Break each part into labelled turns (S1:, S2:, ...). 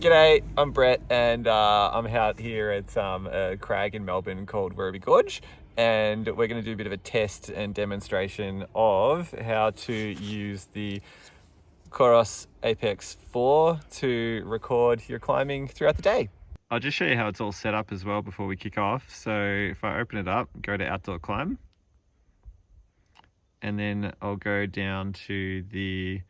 S1: G'day, I'm Brett, and I'm out here at a crag in Melbourne called Werribee Gorge, and we're going to do a bit of a test and demonstration of how to use the Coros Apex 4 to record your climbing throughout the day. I'll just show you how it's all set up as well before we kick off. So if I open it up, go to Outdoor Climb, and then I'll go down to the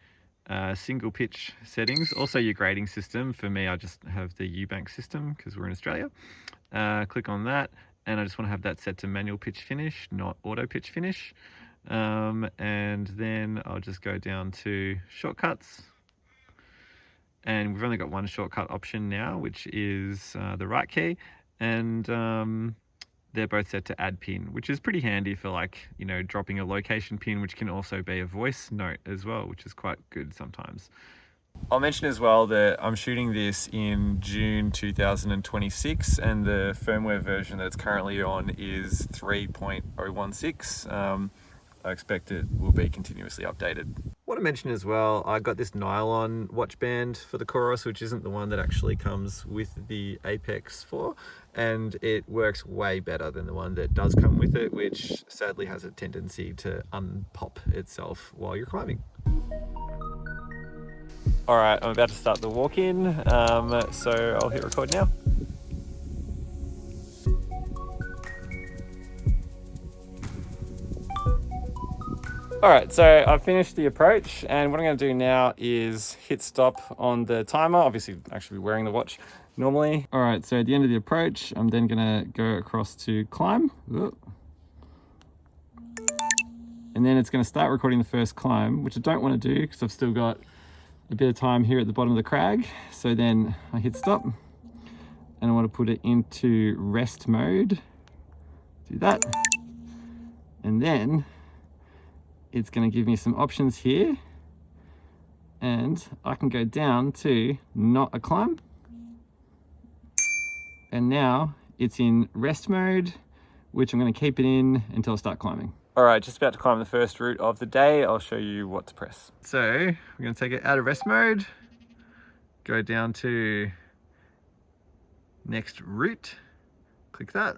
S1: single pitch settings, also your grading system. For me, I just have the Eubank system because we're in Australia. Click on that, and I just want to have that set to manual pitch finish, not auto pitch finish. And then I'll just go down to shortcuts, and we've only got one shortcut option now, which is the right key, and they're both set to add pin, which is pretty handy for, like, you know, dropping a location pin, which can also be a voice note as well, which is quite good sometimes. I'll mention as well that I'm shooting this in June 2026, and the firmware version that it's currently on is 3.016. I expect it will be continuously updated. Want to mention as well, I got this nylon watch band for the Coros, which isn't the one that actually comes with the Apex 4, and it works way better than the one that does come with it, which sadly has a tendency to unpop itself while you're climbing. All right, I'm about to start the walk-in, so I'll hit record now. All right, so I've finished the approach, and what I'm going to do now is hit stop on the timer. Obviously, actually be wearing the watch normally. All right, so at the end of the approach, I'm then going to go across to climb. And then it's going to start recording the first climb, which I don't want to do because I've still got a bit of time here at the bottom of the crag. So then I hit stop, and I want to put it into rest mode. Do that. And then it's going to give me some options here, and I can go down to not a climb, and now it's in rest mode, which I'm going to keep it in until I start climbing. All right, just about to climb the first route of the day. I'll show you what to press. So we're going to take it out of rest mode, go down to next route, click that,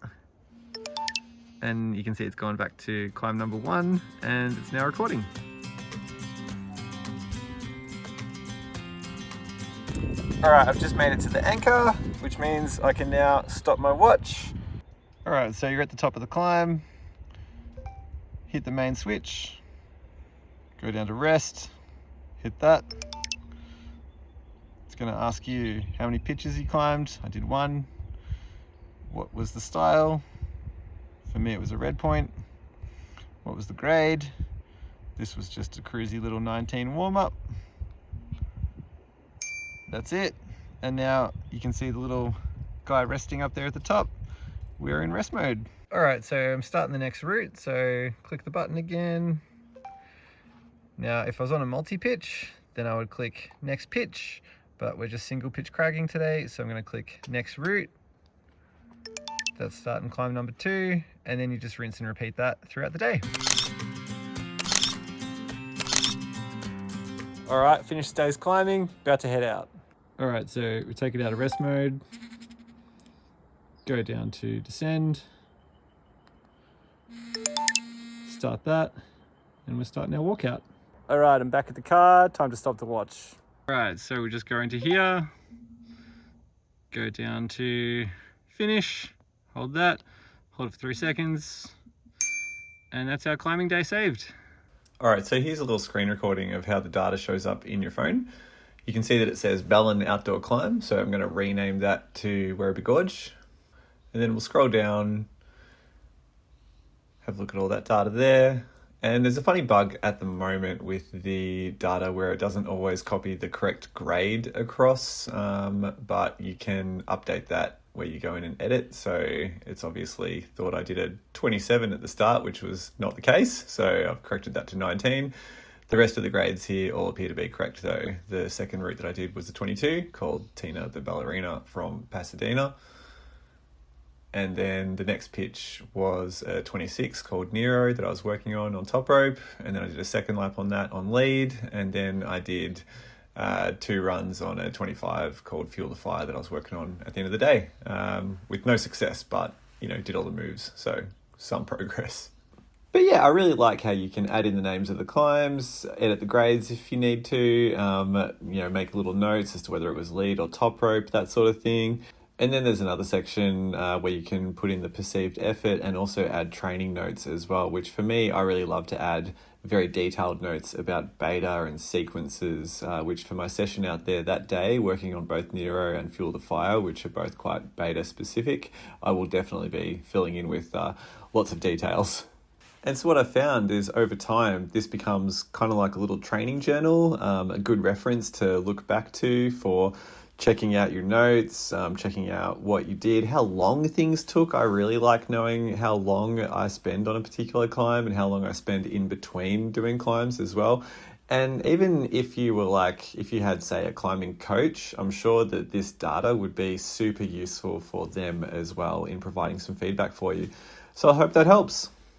S1: and you can see it's gone back to climb number 1, and it's now recording. All right, I've just made it to the anchor, which means I can now stop my watch. All right, so you're at the top of the climb, hit the main switch, go down to rest, hit that. It's gonna ask you how many pitches you climbed. I did 1. What was the style? For me, it was a red point. What was the grade? This was just a cruisy little 19 warm-up. That's it. And now you can see the little guy resting up there at the top. We're in rest mode. All right, so I'm starting the next route. So click the button again. Now, if I was on a multi-pitch, then I would click next pitch, but we're just single pitch cragging today. So I'm gonna click next route. That's starting climb number 2, and then you just rinse and repeat that throughout the day. All right, finished today's climbing, about to head out. All right, so we take it out of rest mode, go down to descend, start that, and we're starting our walkout. All right, I'm back at the car, time to stop the watch. All right, so we just go into here, go down to finish, hold that, hold it for 3 seconds, and that's our climbing day saved. All right, so here's a little screen recording of how the data shows up in your phone. You can see that it says Ballon Outdoor Climb, so I'm going to rename that to Werribee Gorge. And then we'll scroll down, have a look at all that data there. And there's a funny bug at the moment with the data where it doesn't always copy the correct grade across, but you can update that where you go in and edit. So it's obviously thought I did a 27 at the start, which was not the case. So I've corrected that to 19. The rest of the grades here all appear to be correct though. The second route that I did was a 22 called Tina the Ballerina from Pasadena. And then the next pitch was a 26 called Nero that I was working on top rope. And then I did a second lap on that on lead. And then I did 2 runs on a 25 called Fuel the Fire that I was working on at the end of the day, with no success, but, did all the moves. So some progress. But yeah, I really like how you can add in the names of the climbs, edit the grades if you need to, make little notes as to whether it was lead or top rope, that sort of thing. And then there's another section where you can put in the perceived effort and also add training notes as well, which for me, I really love to add very detailed notes about beta and sequences, which for my session out there that day, working on both Nero and Fuel the Fire, which are both quite beta specific, I will definitely be filling in with lots of details. And so what I found is over time, this becomes kind of like a little training journal, a good reference to look back to for checking out your notes, checking out what you did, how long things took. I really like knowing how long I spend on a particular climb and how long I spend in between doing climbs as well. And even if you had, say, a climbing coach, I'm sure that this data would be super useful for them as well in providing some feedback for you. So I hope that helps.